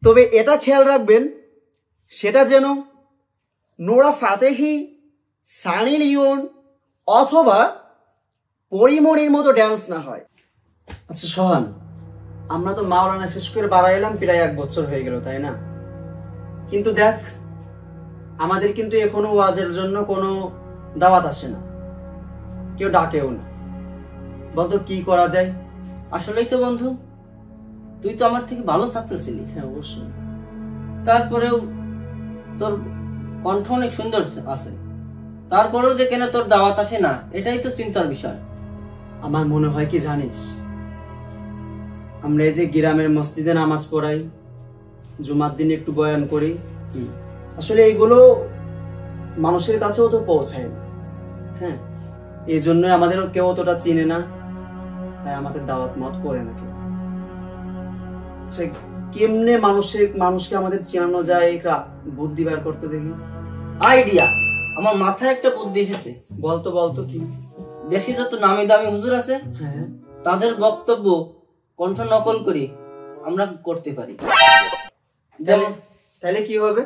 তবে এটা খেয়াল রাখবেন সেটা যেন নোরা ফাতেহি, সানি লিওন অথবা পরিমণির মতো ড্যান্স না হয়। আচ্ছা সোহান, আমরা তো মাওলানা শেষ করে বাড়াইলাম প্রায় 1 বছর হয়ে গেল, তাই না? কিন্তু দেখ, আমাদের কিন্তু এখনো ওয়াজের জন্য কোনো দাওয়াত আসে না, কেউ ডাকেও না। বলতো কি করা যায়? আসলেই তো বন্ধু, তুই তো আমার থেকে ভালো ছাত্র ছিলি। হ্যাঁ অবশ্যই। তারপরেও তোর কণ্ঠ অনেক সুন্দর আছে, তারপরেও যে কেন তোর দাওয়াত আসে না, এটাই তো চিন্তার বিষয়। আমার মনে হয় কি জানিস, আমরা এই যে গ্রামের মসজিদে নামাজ পড়াই, জুমার দিনে একটু বয়ান করি, আসলে এইগুলো মানুষের কাছেও তো পৌঁছায় না। হ্যাঁ, এই জন্য আমাদের কেউ অতটা চিনে না, তাই আমাদের দাওয়াত মত করে না কেউ। আচ্ছা, কেমনে মানুষকে আমাদের চেনানো যায়, একটা বুদ্ধি বের করতে দেখি। আইডিয়া, আমার মাথায় একটা বুদ্ধি এসেছে। বলতো কি? দেশি যত নামি দামি হুজুর আছে, হ্যাঁ, তাদের বক্তব্য কণ্ঠ নকল করি আমরা করতে পারি। তাহলে কি হবে?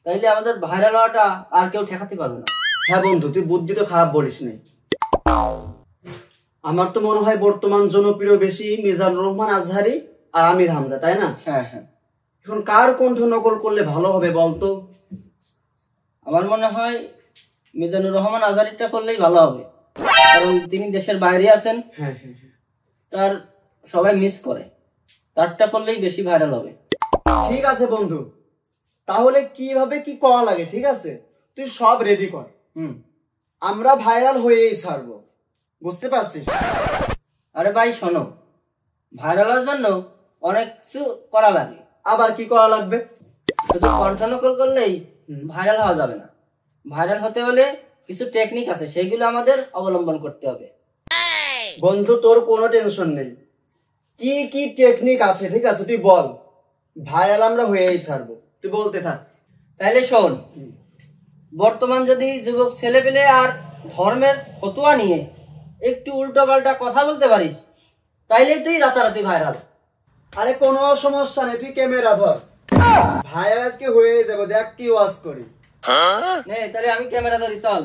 তাইলে আমাদের ভাইরাল হওয়াটা আর কেউ ঠেকাতে পারবে না। হ্যাঁ বন্ধু, তুই বুদ্ধি তো খারাপ বলিস নাই। আমার তো মনে হয় বর্তমান জনপ্রিয় বেশি মিজানুর রহমান আজহারি আর আমির হামজা, তাই না? হ্যাঁ হ্যাঁ। এখন কার কণ্ঠ নকল করলে ভালো হবে বলতো? আমার মনে হয় মিজানুর রহমান আজহারিটা করলেই ভালো হবে, কারণ তিনি দেশের বাইরে আছেন। হ্যাঁ, তার সবাই মিস করে, তারটা করলেই বেশি ভাইরাল হবে। ঠিক আছে বন্ধু, তাহলে কিভাবে কি করা লাগে, ঠিক আছে, তুই সব রেডি কর। আমরা ভাইরাল হয়েই ছাড়বো, বুঝতে পারছিস? আরে ভাই শোনো, ভাইরাল হওয়ার জন্য অনেক কিছু করা লাগে। আবার কি করা লাগবে? শুধু কণ্ঠ নকল করলেই ভাইরাল হওয়া যাবে না। ভাইরাল হতে হলে কিছু টেকনিক আছে, সেগুলো আমাদের অবলম্বন করতে হবে। বন্ধু তোর কোনো টেনশন নেই, কি কি টেকনিক আছে ঠিক আছে তুই বল, ভাইরাল আমরা হয়েই ছাড়বো, তুই বলতে থাক। তাইলে শোন, বর্তমান যদি যুবক ছেলে পেলে আর ধর্মের ফতোয়া নিয়ে একটু উল্টো পাল্টা কথা বলতে পারিস, তাইলেই তুই রাতারাতি ভাইরাল। আরে কোনো সমস্যা নেই, তুই ক্যামেরা ধর, ভাইরাল আজকে হয়ে যাবো, দেখ কি ওয়াজ করি। নে তাহলে আমি ক্যামেরা ধরি, চল।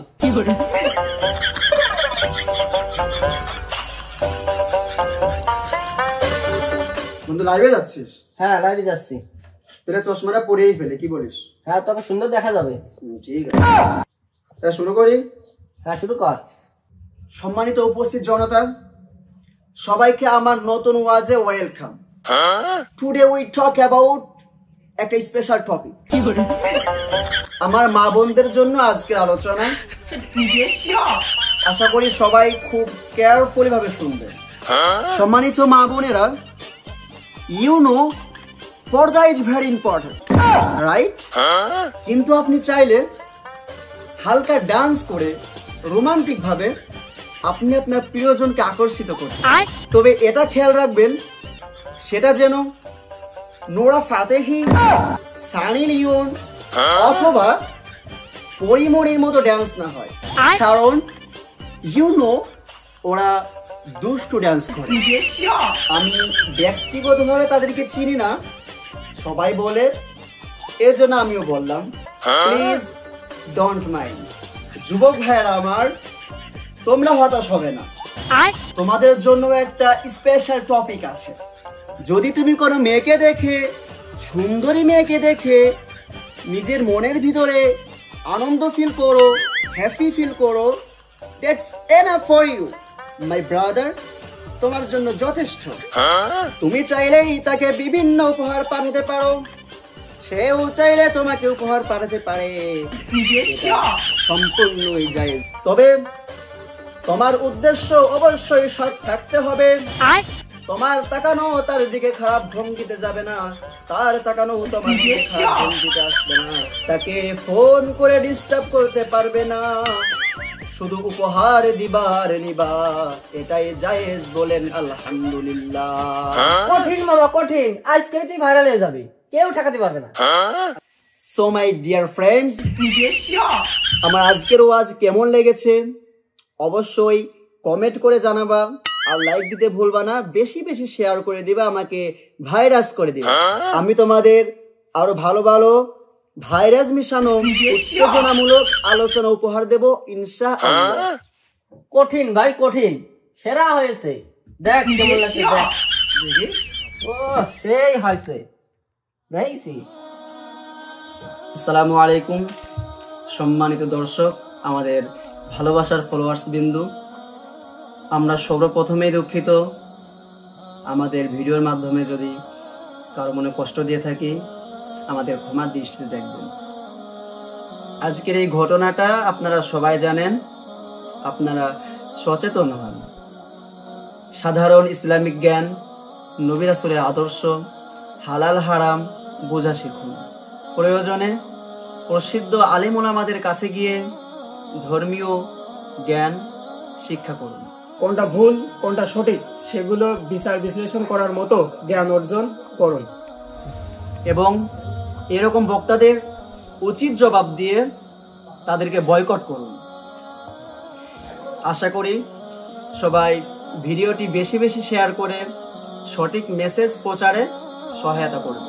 বন্ধু লাইভে যাচ্ছিস? হ্যাঁ লাইভে যাচ্ছি। তাহলে চশমাটা পরেই ফেলে, কি বলিস? হ্যাঁ, তোকে সুন্দর দেখা যাবে। ঠিক আছে, তাহলে শুরু করি। হ্যাঁ শুরু কর। সম্মানিত উপস্থিত জনতা, সবাইকে আমার নতুন ওয়াজে welcome. Today we talk about একটা স্পেশাল টপিক। আমার মা বোনদের জন্য আজকের আলোচনা, আশা করি সবাই খুব কেয়ারফুলি ভাবে শুনবে। সম্মানিত মা বোনেরা, ইউ নো পর্দা ইজ ভেরি ইম্পর্টেন্ট, রাইট? কিন্তু আপনি চাইলে হালকা ডান্স করে রোমান্টিক ভাবে আপনি আপনার প্রিয়জনকে আকর্ষিত করতে, তবে এটা খেয়াল রাখবেন সেটা যেন নোরা ফাতেহি, সানি লিওন অথবা পরিমণির মতো ড্যান্স না হয়, কারণ ইউ নো ওরা দুষ্টু ড্যান্স করে। আমি ব্যক্তিগতভাবে তাদেরকে চিনি না, সবাই বলে, এজন্য আমিও বললাম, প্লিজ ডোন্ট মাইন্ড। যুবক ভাইয়েরা আমার, তোমরা হতাশ হবে না, তোমাদের জন্য একটা স্পেশাল টপিক আছে। যদি তুমি কোনো মেয়েকে দেখে, সুন্দরী মেয়েকে দেখে নিজের মনের ভিতরে আনন্দ ফিল করো, হ্যাপি ফিল করো, that's enough for you my brother, তোমার জন্য যথেষ্ট। তুমি চাইলেই তাকে বিভিন্ন উপহার পাঠাতে পারো, সেও চাইলে তোমাকে উপহার পাঠাতে পারে, সম্পূর্ণই জায়েজ। তবে তোমার উদ্দেশ্য অবশ্যই সৎ থাকতে হবে। তোমার তাকানো তার দিকে খারাপ ভঙ্গিতে যাবে না, তার তাকানো তোমার দিকে খারাপ ভঙ্গিতে আসবে না, তাকে ফোন করে ডিস্টার্ব করতে পারবে না, শুধু উপহার দিবার নিবা, এটাই জায়েজ, বলেন আলহামদুলিল্লাহ। কঠিন বাবা কঠিন, আজকে তুই ভাইরাল হয়ে যাবি, কেউ ঠেকাতে পারবে না। সো মাই ডিয়ার ফ্রেন্ডস, আমার আজকের ওয়াজ কেমন লেগেছে অবশ্যই কমেন্ট করে জানাবা। আর লাইক দিতে ভুলবা না, বেশি বেশি শেয়ার করে দিবা, আমাকে ভাইরাস করে দিবা। আমি তোমাদের আরো ভালো ভালো ভাইরাস মিশানো উত্তেজনামূলক আলোচনা উপহার দেব ইনশাআল্লাহ। কঠিন ভাই কঠিন, সেরা হয়েছে। দেখ কেমন লাগছে, দেখ দেখি। ও সেই হয়েছে, দেখছিস? আসসালামু আলাইকুম সম্মানিত দর্শক, আমাদের ভালোবাসার ফলোয়ার্স বিন্দু, আমরা সর্বপ্রথমেই দুঃখিত আমাদের ভিডিওর মাধ্যমে যদি কারো মনে কষ্ট দিয়ে থাকি, আমাদের ক্ষমার দৃষ্টিতে দেখবেন। আজকের এই ঘটনাটা আপনারা সবাই জানেন, আপনারা সচেতন হন, সাধারণ ইসলামিক জ্ঞান, নবী রাসূলের আদর্শ, হালাল হারাম বোঝা শিখুন। প্রয়োজনে প্রসিদ্ধ আলেম ওলামাদের কাছে গিয়ে ধর্মীয় জ্ঞান শিক্ষা করুন। কোনটা ভুল কোনটা সঠিক সেগুলো বিচার বিশ্লেষণ করার মতো জ্ঞান অর্জন করুন এবং এরকম বক্তাদের উচিত জবাব দিয়ে তাদেরকে বয়কট করুন। আশা করি সবাই ভিডিওটি বেশি বেশি শেয়ার করে সঠিক মেসেজ প্রচারে সহায়তা করবে।